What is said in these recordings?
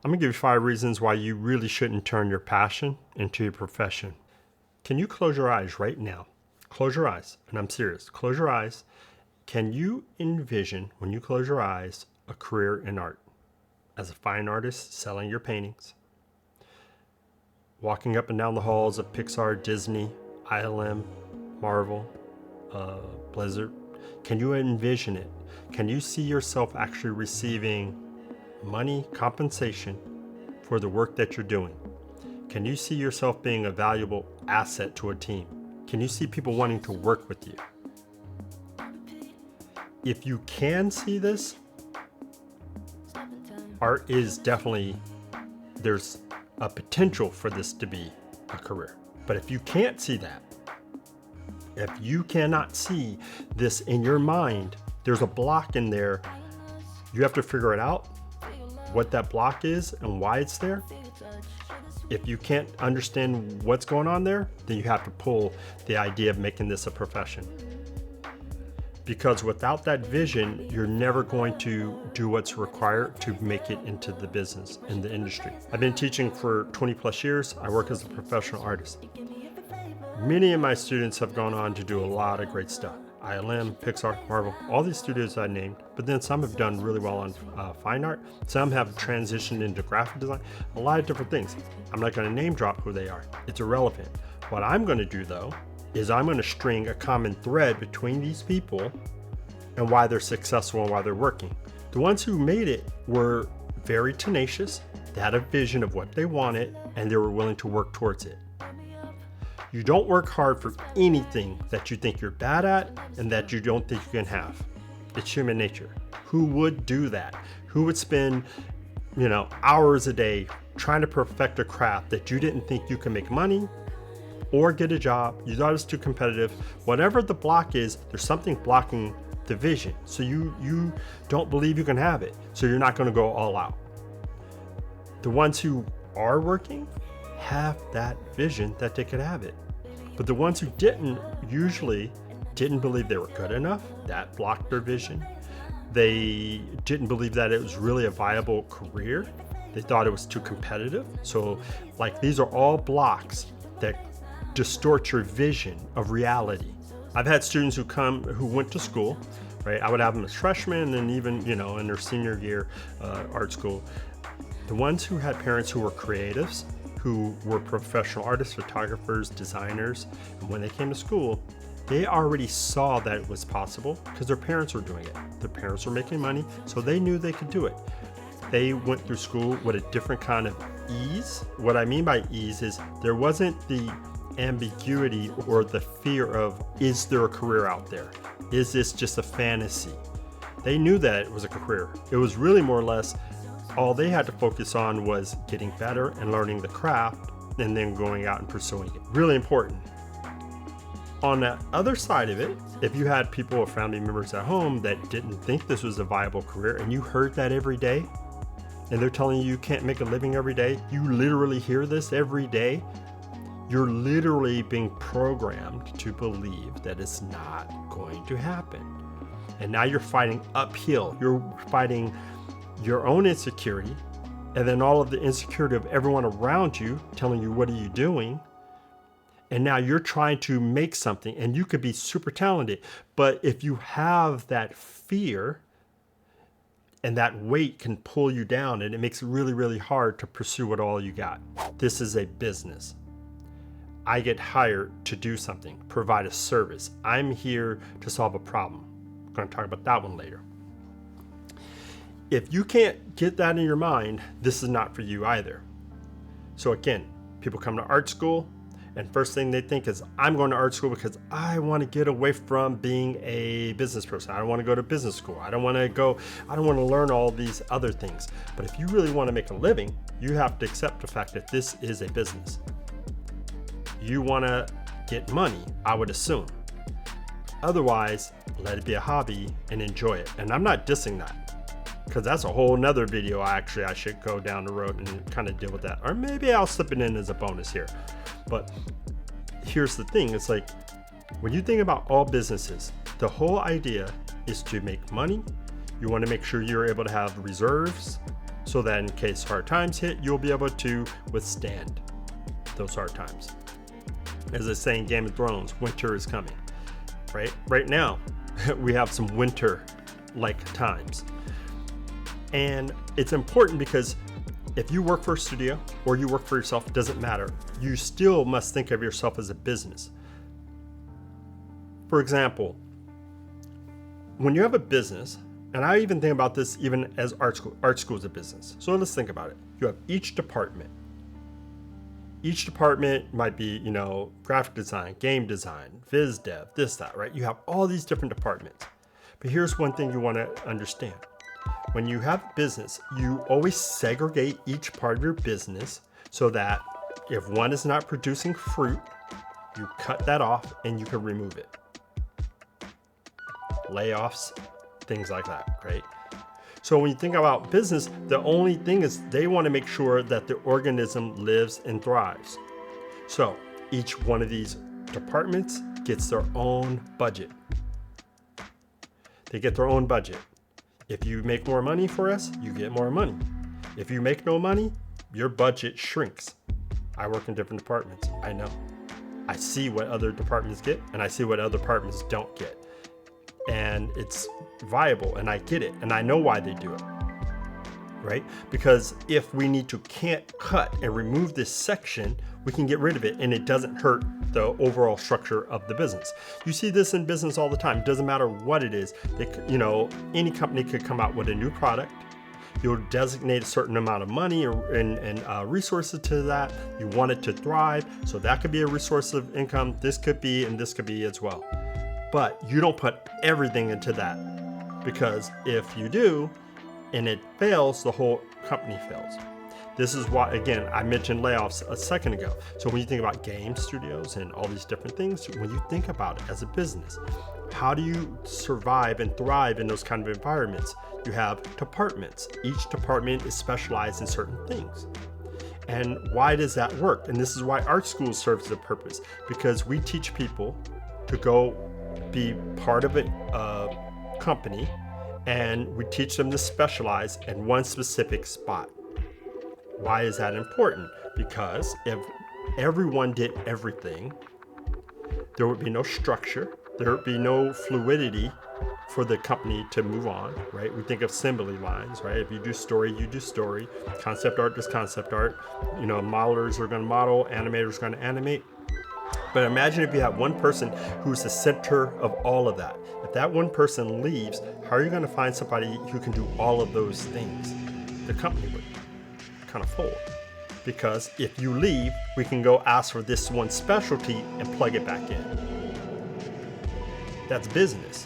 I'm gonna give you 5 reasons why you really shouldn't turn your passion into your profession. Can you close your eyes right now? Close your eyes, and I'm serious. Close your eyes. Can you envision, when you close your eyes, a career in art? As a fine artist selling your paintings, walking up and down the halls of Pixar, Disney, ILM, Marvel, Blizzard. Can you envision it? Can you see yourself actually receiving money, compensation for the work that you're doing? Can you see yourself being a valuable asset to a team? Can you see people wanting to work with you? If you can see this, art is definitely, there's a potential for this to be a career. But if you can't see that, if you cannot see this in your mind, there's a block in there. You have to figure it out, what that block is and why it's there. If you can't understand what's going on there, then you have to pull the idea of making this a profession. Because without that vision, you're never going to do what's required to make it into the business, in the industry. I've been teaching for 20 plus years. I work as a professional artist. Many of my students have gone on to do a lot of great stuff. ILM, Pixar, Marvel, all these studios I named, but then some have done really well on fine art. Some have transitioned into graphic design, a lot of different things. I'm not going to name drop who they are. It's irrelevant. What I'm going to do though, is I'm going to string a common thread between these people and why they're successful and why they're working. The ones who made it were very tenacious. They had a vision of what they wanted and they were willing to work towards it. You don't work hard for anything that you think you're bad at and that you don't think you can have. It's human nature. Who would do that? Who would spend, hours a day trying to perfect a craft that you didn't think you can make money or get a job? You thought it was too competitive. Whatever the block is, there's something blocking the vision. So you don't believe you can have it. So you're not going to go all out. The ones who are working have that vision that they could have it. But the ones who didn't usually didn't believe they were good enough. That blocked their vision. They didn't believe that it was really a viable career. They thought it was too competitive. So these are all blocks that distort your vision of reality. I've had students who went to school, right? I would have them as freshmen and even, in their senior year art school. The ones who had parents who were creatives, who were professional artists, photographers, designers, and when they came to school, they already saw that it was possible because their parents were doing it. Their parents were making money, so they knew they could do it. They went through school with a different kind of ease. What I mean by ease is there wasn't the ambiguity or the fear of, is there a career out there? Is this just a fantasy? They knew that it was a career. It was really more or less all they had to focus on was getting better and learning the craft and then going out and pursuing it. Really important. On the other side of it, if you had people or family members at home that didn't think this was a viable career and you heard that every day, and they're telling you can't make a living every day, you literally hear this every day, you're literally being programmed to believe that it's not going to happen. And now you're fighting uphill. You're fighting your own insecurity and then all of the insecurity of everyone around you telling you, what are you doing? And now you're trying to make something and you could be super talented. But if you have that fear and that weight can pull you down and it makes it really, really hard to pursue what all you got. This is a business. I get hired to do something, provide a service. I'm here to solve a problem. I'm going to talk about that one later. If you can't get that in your mind, this is not for you either. So again, people come to art school and first thing they think is, I'm going to art school because I want to get away from being a business person. I don't want to go to business school. I don't want to learn all these other things. But if you really want to make a living, you have to accept the fact that this is a business. You want to get money, I would assume. Otherwise, let it be a hobby and enjoy it. And I'm not dissing that, because that's a whole nother video. I should go down the road and kind of deal with that. Or maybe I'll slip it in as a bonus here. But here's the thing. It's like, when you think about all businesses, the whole idea is to make money. You want to make sure you're able to have reserves so that in case hard times hit, you'll be able to withstand those hard times. As they say in Game of Thrones, winter is coming, right? Right now, we have some winter-like times. And it's important because if you work for a studio or you work for yourself, it doesn't matter. You still must think of yourself as a business. For example, when you have a business, and I even think about this even as art school. Art school is a business. So let's think about it. You have each department. Each department might be, graphic design, game design, biz dev, this, that, right? You have all these different departments. But here's one thing you want to understand. When you have a business, you always segregate each part of your business so that if one is not producing fruit, you cut that off and you can remove it. Layoffs, things like that, right? So when you think about business, the only thing is they want to make sure that the organism lives and thrives. So each one of these departments gets their own budget. They get their own budget. If you make more money for us, you get more money. If you make no money, your budget shrinks. I work in different departments. I know. I see what other departments get and I see what other departments don't get. And it's viable and I get it and I know why they do it, right? Because if we need to can't cut and remove this section, we can get rid of it and it doesn't hurt the overall structure of the business. You see this in business all the time. It doesn't matter what it is. Any company could come out with a new product. You'll designate a certain amount of money and resources to that. You want it to thrive. So that could be a resource of income. This could be, and this could be as well. But you don't put everything into that, because if you do and it fails, the whole company fails. This is why, again, I mentioned layoffs a second ago. So when you think about game studios and all these different things, when you think about it as a business, how do you survive and thrive in those kind of environments? You have departments. Each department is specialized in certain things. And why does that work? And this is why art school serves the purpose, because we teach people to go be part of a company, and we teach them to specialize in one specific spot. Why is that important? Because if everyone did everything, there would be no structure, there would be no fluidity for the company to move on, right? We think of assembly lines, right? If you do story, you do story. Concept art is concept art. Modelers are going to model, animators are going to animate. But imagine if you have one person who's the center of all of that. If that one person leaves, how are you going to find somebody who can do all of those things? The company would kind of fold. Because if you leave, we can go ask for this one specialty and plug it back in. That's business.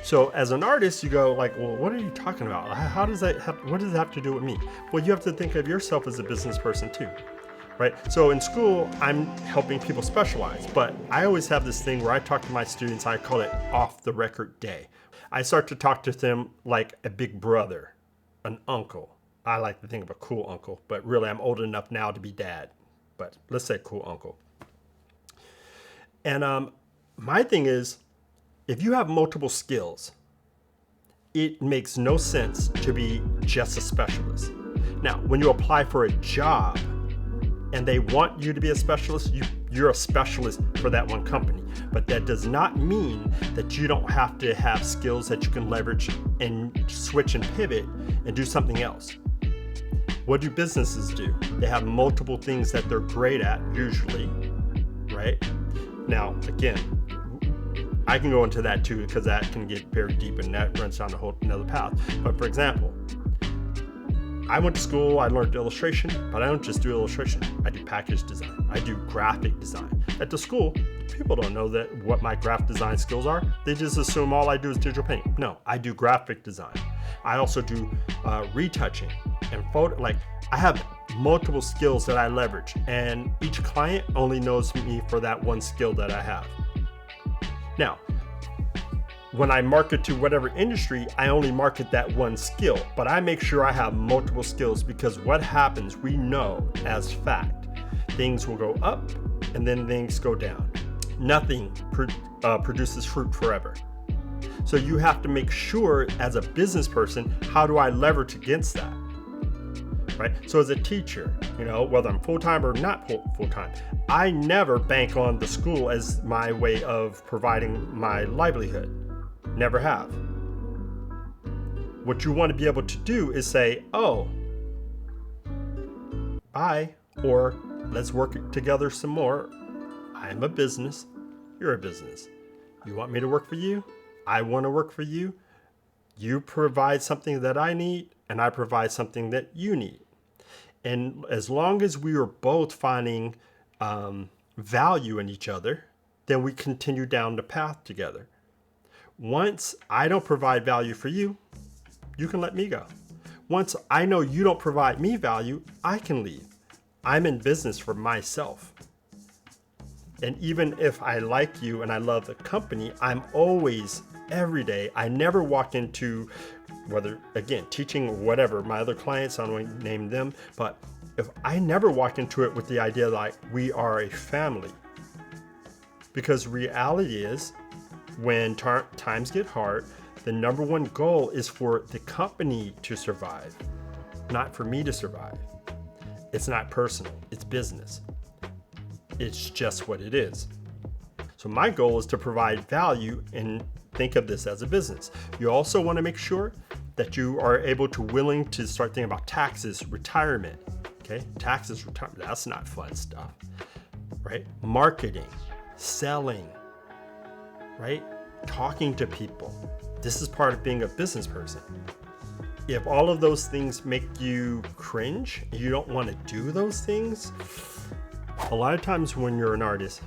So as an artist, you go like, well, what are you talking about? What does that have to do with me? Well, you have to think of yourself as a business person too. Right? So in school, I'm helping people specialize, but I always have this thing where I talk to my students, I call it off the record day. I start to talk to them like a big brother, an uncle. I like to think of a cool uncle, but really I'm old enough now to be dad, but let's say cool uncle. And my thing is, if you have multiple skills, it makes no sense to be just a specialist. Now, when you apply for a job, and they want you to be a specialist, you're a specialist for that one company. But that does not mean that you don't have to have skills that you can leverage and switch and pivot and do something else. What do businesses do? They have multiple things that they're great at, usually, right? Now, again, I can go into that too, because that can get very deep and that runs down a whole another path. But for example, I went to school, I learned illustration, but I don't just do illustration. I do package design. I do graphic design. At the school, people don't know what my graphic design skills are. They just assume all I do is digital paint. No, I do graphic design. I also do retouching and photo. I have multiple skills that I leverage, and each client only knows me for that one skill that I have. Now, when I market to whatever industry, I only market that one skill, but I make sure I have multiple skills, because what happens, we know as fact, things will go up and then things go down. Nothing produces fruit forever. So you have to make sure as a business person, how do I leverage against that? right? So as a teacher, whether I'm full-time or not full-time, I never bank on the school as my way of providing my livelihood. Never have. What you want to be able to do is say, oh, bye, or let's work together some more. I'm a business. You're a business. You want me to work for you? I want to work for you. You provide something that I need, and I provide something that you need. And as long as we are both finding value in each other, then we continue down the path together. Once I don't provide value for you, you can let me go. Once I know you don't provide me value, I can leave. I'm in business for myself. And even if I like you and I love the company, I'm always, every day, I never walk into, whether, again, teaching or whatever, my other clients, I don't want to name them, but if I never walk into it with the idea like we are a family. Because reality is, when times get hard, the number one goal is for the company to survive, not for me to survive. It's not personal, it's business. It's just what it is. So my goal is to provide value and think of this as a business. You also want to make sure that you are able to willing to start thinking about taxes, retirement. Okay, taxes, retirement, that's not fun stuff, right? Marketing, selling, right? Talking to people. This is part of being a business person. If all of those things make you cringe, you don't want to do those things, a lot of times when you're an artist,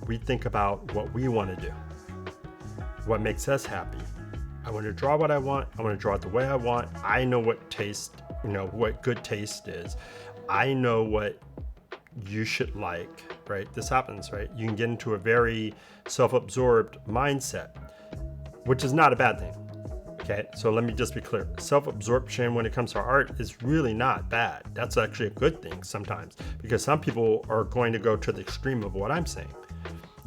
we think about what we want to do, what makes us happy. I want to draw what I want. I want to draw it the way I want. I know what taste, what good taste is. I know what you should like, right? This happens, right? You can get into a very self-absorbed mindset, which is not a bad thing. Okay, so let me just be clear. Self-absorption when it comes to art is really not bad. That's actually a good thing sometimes, because some people are going to go to the extreme of what I'm saying.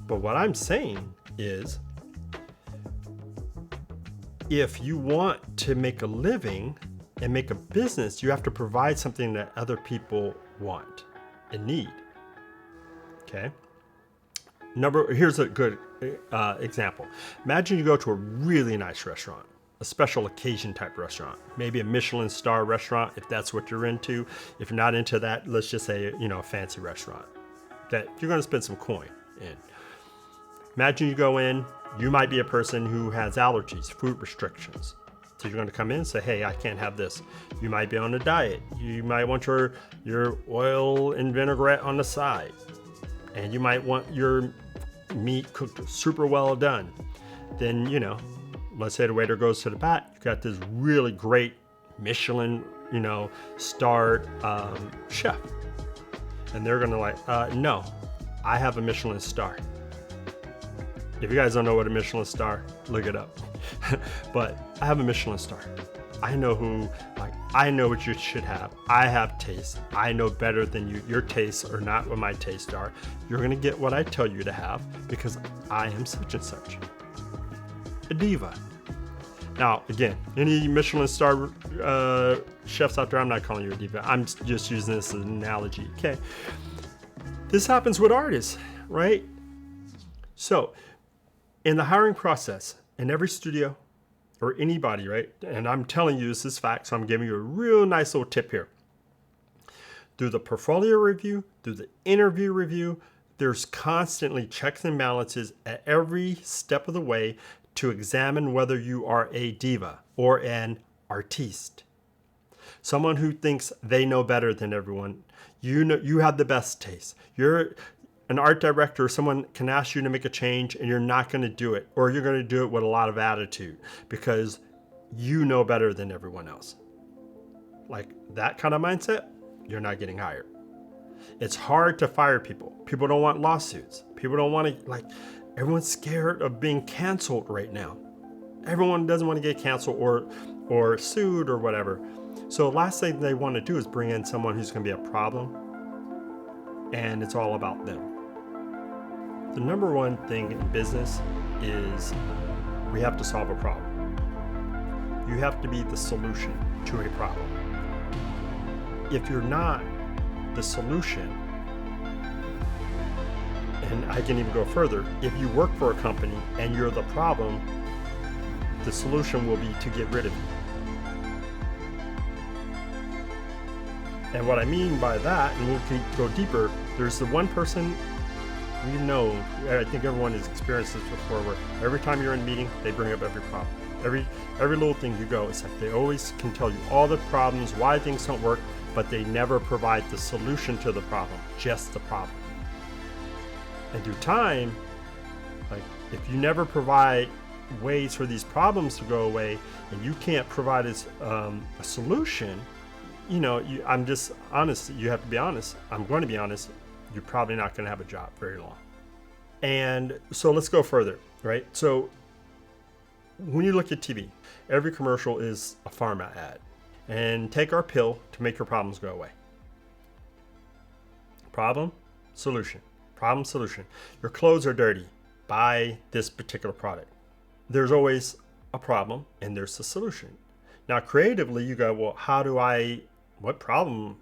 But what I'm saying is, if you want to make a living and make a business, you have to provide something that other people want and need. Okay? Here's a good example. Imagine you go to a really nice restaurant, a special occasion type restaurant, maybe a Michelin star restaurant if that's what you're into. If you're not into that, let's just say, a fancy restaurant that you're going to spend some coin in. Imagine you go in, you might be a person who has allergies, food restrictions. So you're going to come in and say, hey, I can't have this. You might be on a diet. You might want your oil and vinaigrette on the side. And you might want your meat cooked super well done. Then, let's say the waiter goes to the back. You got this really great Michelin, starred chef. And they're going to no, I have a Michelin star. If you guys don't know what a Michelin star, look it up. But I have a Michelin star. I know I know what you should have. I have taste. I know better than you. Your tastes are not what my tastes are. You're going to get what I tell you to have because I am such and such. A diva. Now, again, any Michelin star chefs out there, I'm not calling you a diva. I'm just using this as an analogy, okay? This happens with artists, right? So, in the hiring process, in every studio or anybody, right? And I'm telling you this is fact, so I'm giving you a real nice little tip here. Through the portfolio review, through the interview review, there's constantly checks and balances at every step of the way to examine whether you are a diva or an artiste. Someone who thinks they know better than everyone. You have the best taste. You're an art director, someone can ask you to make a change and you're not going to do it, or you're going to do it with a lot of attitude because you know better than everyone else. Like that kind of mindset, you're not getting hired. It's hard to fire people. People don't want lawsuits. People don't want to, everyone's scared of being canceled right now. Everyone doesn't want to get canceled or sued or whatever. So the last thing they want to do is bring in someone who's going to be a problem, and it's all about them. The number one thing in business is we have to solve a problem. You have to be the solution to a problem. if you're not the solution, and I can even go further, if you work for a company and you're the problem, the solution will be to get rid of you. And what I mean by that, and we'll go deeper, there's the one person we know, I think everyone has experienced this before, where every time you're in a meeting, they bring up every problem. Every little thing you go, it's like they always can tell you all the problems, why things don't work, but they never provide the solution to the problem, just the problem. And through time, like if you never provide ways for these problems to go away, and you can't provide a solution, I'm just honest. You have to be honest. I'm going to be honest. You're probably not going to have a job very long. And so let's go further, right? So when you look at TV, every commercial is a pharma ad. And take our pill to make your problems go away. Problem, solution. Problem, solution. Your clothes are dirty. Buy this particular product. There's always a problem and there's a solution. Now, creatively, you go, well, what problem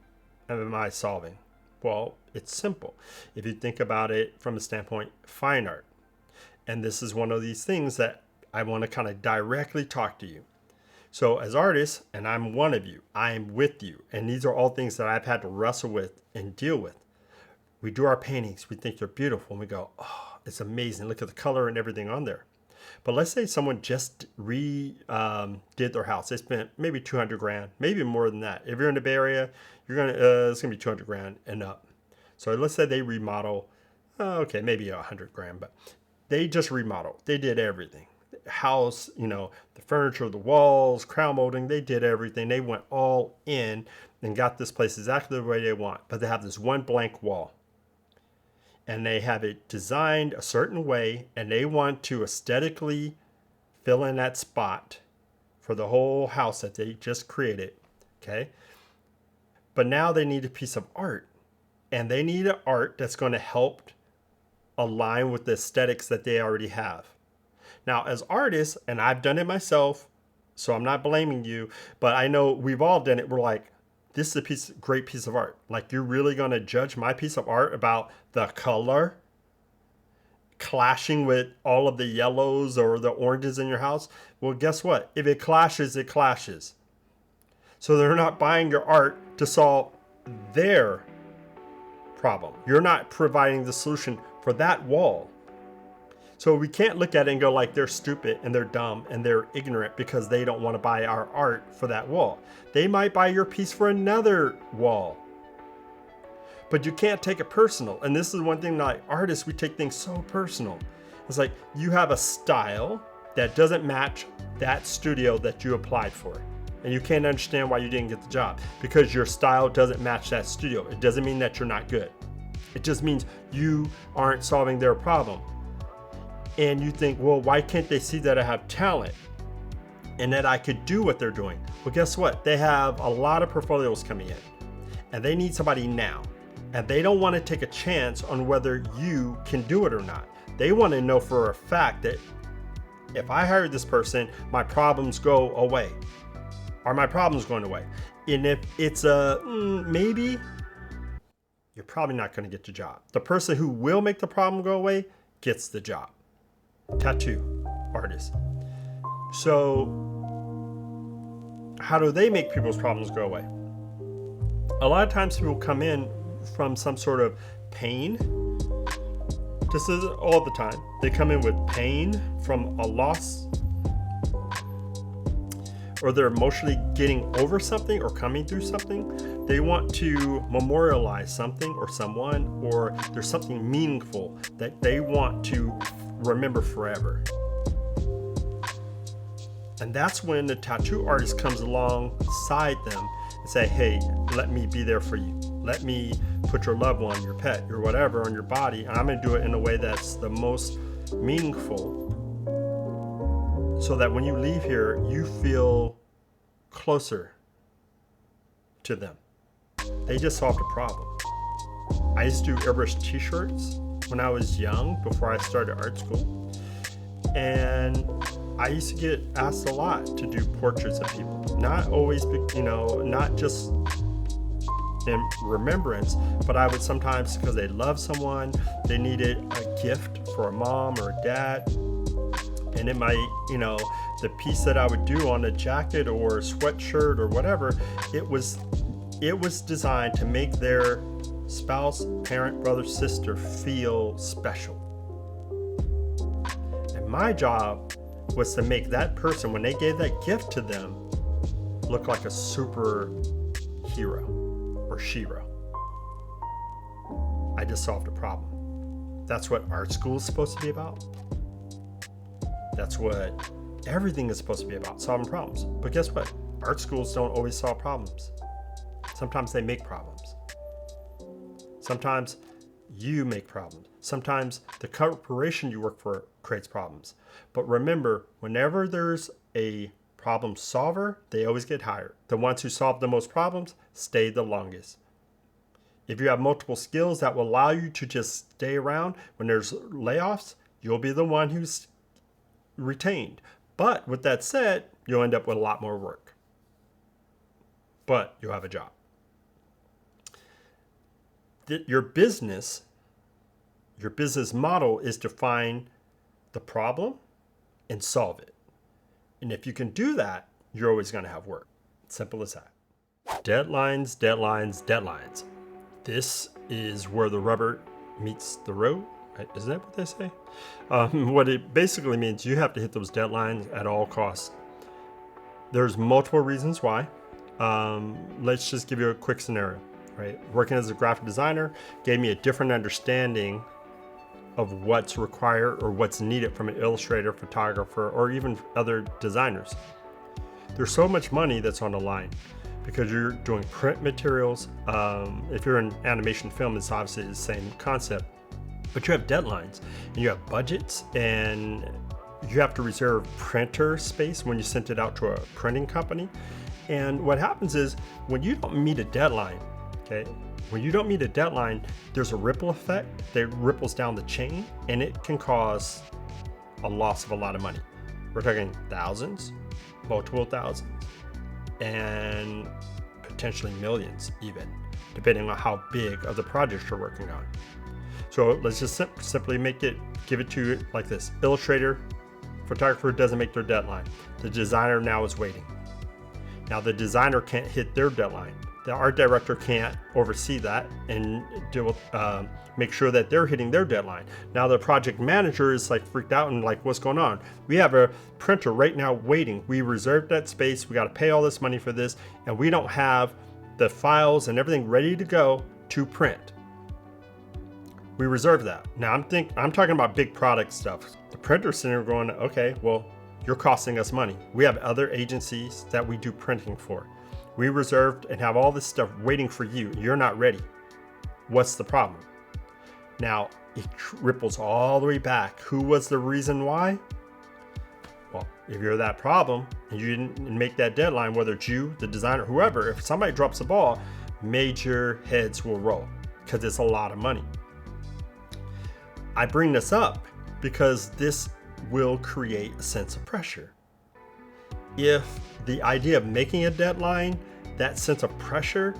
am I solving? Well, it's simple. If you think about it from a standpoint, fine art. And this is one of these things that I want to kind of directly talk to you. So as artists, and I'm one of you, I am with you. And these are all things that I've had to wrestle with and deal with. We do our paintings, we think they're beautiful, and we go, oh, it's amazing. Look at the color and everything on there. But let's say someone just did their house. They spent maybe 200 grand, maybe more than that. If you're in the Bay Area, it's gonna be 200 grand and up. So let's say they remodel, okay, maybe 100 grand, but they just remodeled. They did everything. House, the furniture, the walls, crown molding, they did everything. They went all in and got this place exactly the way they want. But they have this one blank wall. And they have it designed a certain way, and they want to aesthetically fill in that spot for the whole house that they just created, okay? But now they need a piece of art, and they need an art that's going to help align with the aesthetics that they already have. Now, as artists, and I've done it myself, so I'm not blaming you, but I know we've all done it. We're like, this is a great piece of art. Like, you're really going to judge my piece of art about the color clashing with all of the yellows or the oranges in your house? Well, guess what? If it clashes, it clashes. So they're not buying your art to solve their problem. You're not providing the solution for that wall. So we can't look at it and go like they're stupid and they're dumb and they're ignorant because they don't want to buy our art for that wall. They might buy your piece for another wall. But you can't take it personal. And this is one thing, like artists, we take things so personal. It's like you have a style that doesn't match that studio that you applied for. And you can't understand why you didn't get the job because your style doesn't match that studio. It doesn't mean that you're not good. It just means you aren't solving their problem. And you think, well, why can't they see that I have talent and that I could do what they're doing? Well, guess what? They have a lot of portfolios coming in and they need somebody now. And they don't want to take a chance on whether you can do it or not. They want to know for a fact that if I hire this person, my problems go away. Are my problems going away? And if it's a maybe, you're probably not going to get the job. The person who will make the problem go away gets the job. Tattoo artist. So how do they make people's problems go away? A lot of times people come in from some sort of pain. This is all the time. They come in with pain from a loss, or they're emotionally getting over something or coming through something. They want to memorialize something or someone, or there's something meaningful that they want to remember forever. And that's when the tattoo artist comes alongside them and say, hey, let me be there for you. Let me put your loved one, your pet, your whatever on your body. And I'm going to do it in a way that's the most meaningful so that when you leave here, you feel closer to them. They just solved a problem. I used to do airbrush t-shirts when I was young, before I started art school. And I used to get asked a lot to do portraits of people. Not always, not just in remembrance, but I would sometimes, because they love someone, they needed a gift for a mom or a dad, and it might, the piece that I would do on a jacket or a sweatshirt or whatever, it was designed to make their spouse, parent, brother, sister feel special. And my job was to make that person, when they gave that gift to them, look like a super hero or shero. I just solved a problem. That's what art school is supposed to be about. That's what everything is supposed to be about, solving problems. But guess what? Art schools don't always solve problems. Sometimes they make problems. Sometimes you make problems. Sometimes the corporation you work for creates problems. But remember, whenever there's a problem solver, they always get hired. The ones who solve the most problems stay the longest. If you have multiple skills that will allow you to just stay around when there's layoffs, you'll be the one who's retained. But with that said, you'll end up with a lot more work. But you'll have a job. Your business model is to find the problem and solve it. And if you can do that, you're always going to have work. Simple as that. Deadlines, deadlines, deadlines. This is where the rubber meets the road. Isn't that what they say? What it basically means, you have to hit those deadlines at all costs. There's multiple reasons why. Let's just give you a quick scenario, right? Working as a graphic designer gave me a different understanding of what's required or what's needed from an illustrator, photographer, or even other designers. There's so much money that's on the line because you're doing print materials. If you're in animation film, it's obviously the same concept, but you have deadlines and you have budgets, and you have to reserve printer space when you send it out to a printing company. And what happens is when you don't meet a deadline, when you don't meet a deadline, there's a ripple effect that ripples down the chain, and it can cause a loss of a lot of money. We're talking thousands, multiple thousands, and potentially millions even, depending on how big of the project you're working on. So let's just simply give it to you like this. Illustrator, photographer doesn't make their deadline. The designer now is waiting. Now the designer can't hit their deadline. The art director can't oversee that and make sure that they're hitting their deadline. Now the project manager is like freaked out and like, what's going on? We have a printer right now waiting. We reserved that space. We got to pay all this money for this, and we don't have the files and everything ready to go to print. We reserve that. Now I'm talking about big product stuff. The printer's sitting there going, okay, well, you're costing us money. We have other agencies that we do printing for. We reserved and have all this stuff waiting for you. You're not ready. What's the problem? Now, it ripples all the way back. Who was the reason why? Well, if you're that problem and you didn't make that deadline, whether it's you, the designer, whoever, if somebody drops the ball, major heads will roll because it's a lot of money. I bring this up because this will create a sense of pressure. If the idea of making a deadline, that sense of pressure,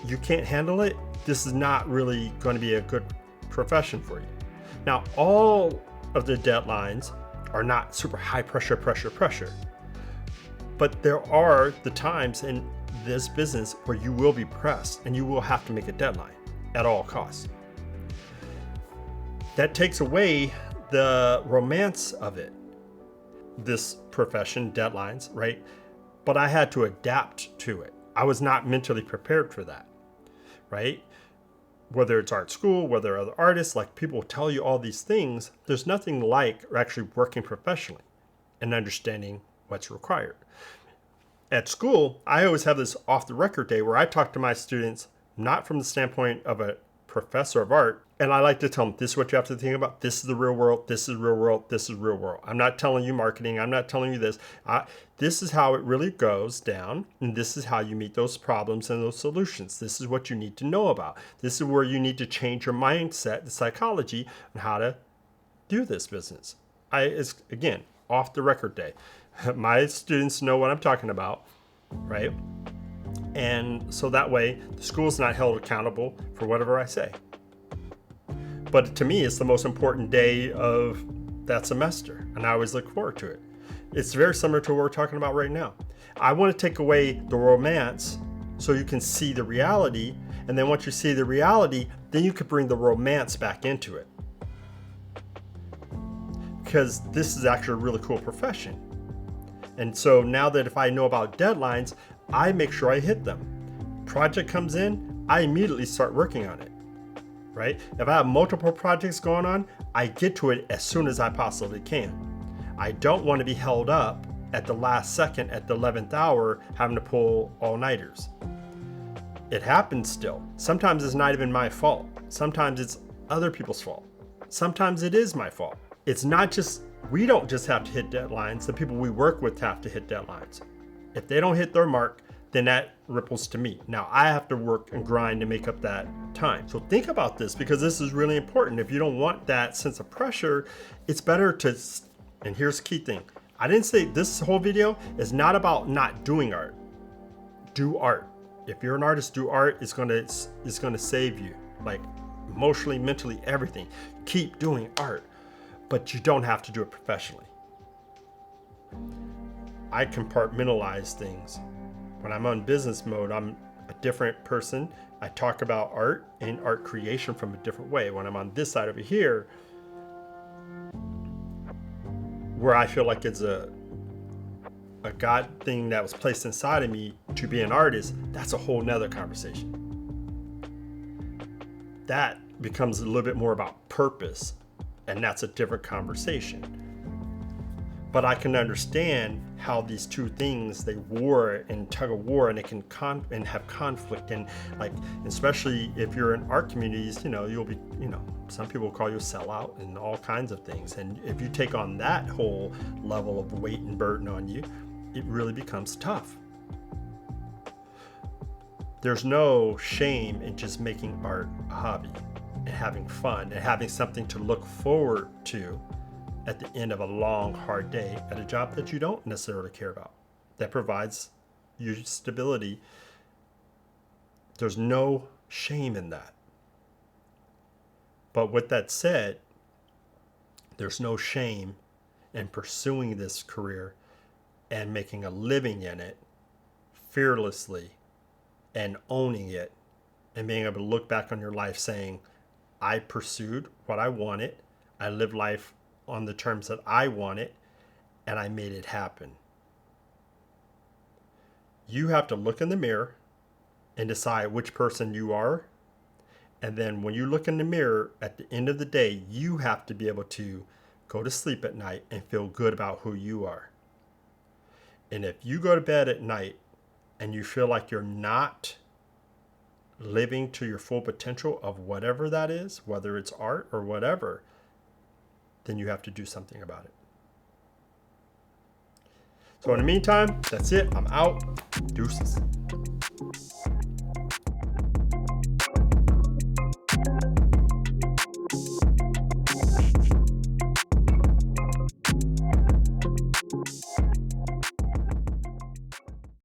you can't handle it, this is not really going to be a good profession for you. Now, all of the deadlines are not super high pressure, but there are the times in this business where you will be pressed and you will have to make a deadline at all costs. That takes away the romance of it. This profession, deadlines, right? But I had to adapt to it. I was not mentally prepared for that, right? Whether it's art school, whether other artists, like people tell you all these things, there's nothing like actually working professionally and understanding what's required. At school, I always have this off the record day where I talk to my students, not from the standpoint of a professor of art, and I like to tell them, this is what you have to think about. This is the real world. This is real world. This is real world. I'm not telling you marketing. I'm not telling you this. This is how it really goes down. And this is how you meet those problems and those solutions. This is what you need to know about. This is where you need to change your mindset, the psychology, on how to do this business. It's, again, off the record day. My students know what I'm talking about, right? And so that way the school's not held accountable for whatever I say. But to me, it's the most important day of that semester, and I always look forward to it. It's very similar to what we're talking about right now. I want to take away the romance so you can see the reality, and then once you see the reality, then you can bring the romance back into it. Because this is actually a really cool profession. And so now that if I know about deadlines, I make sure I hit them. Project comes in, I immediately start working on it, right? If I have multiple projects going on, I get to it as soon as I possibly can. I don't want to be held up at the last second at the 11th hour having to pull all-nighters. It happens still. Sometimes it's not even my fault. Sometimes it's other people's fault. Sometimes it is my fault. It's not just, we don't just have to hit deadlines. The people we work with have to hit deadlines. If they don't hit their mark, then that ripples to me. Now I have to work and grind to make up that time. So think about this, because this is really important. If you don't want that sense of pressure, it's better to, and here's the key thing. I didn't say this whole video is not about not doing art. Do art. If you're an artist, do art. It's gonna save you, like emotionally, mentally, everything. Keep doing art, but you don't have to do it professionally. I compartmentalize things. When I'm on business mode, I'm a different person. I talk about art and art creation from a different way. When I'm on this side over here, where I feel like it's a God thing that was placed inside of me to be an artist, that's a whole nother conversation. That becomes a little bit more about purpose, and that's a different conversation. But I can understand how these two things, they war and tug of war, and it can have conflict, and like, especially if you're in art communities, you'll be, some people call you a sellout and all kinds of things. And if you take on that whole level of weight and burden on you, it really becomes tough. There's no shame in just making art a hobby and having fun and having something to look forward to at the end of a long, hard day at a job that you don't necessarily care about, that provides you stability. There's no shame in that. But with that said, there's no shame in pursuing this career and making a living in it fearlessly and owning it and being able to look back on your life saying, I pursued what I wanted, I lived life on the terms that I want it, and I made it happen. You have to look in the mirror and decide which person you are. And then when you look in the mirror at the end of the day, you have to be able to go to sleep at night and feel good about who you are. And if you go to bed at night and you feel like you're not living to your full potential of whatever that is, whether it's art or whatever, then you have to do something about it. So in the meantime, that's it. I'm out. Deuces.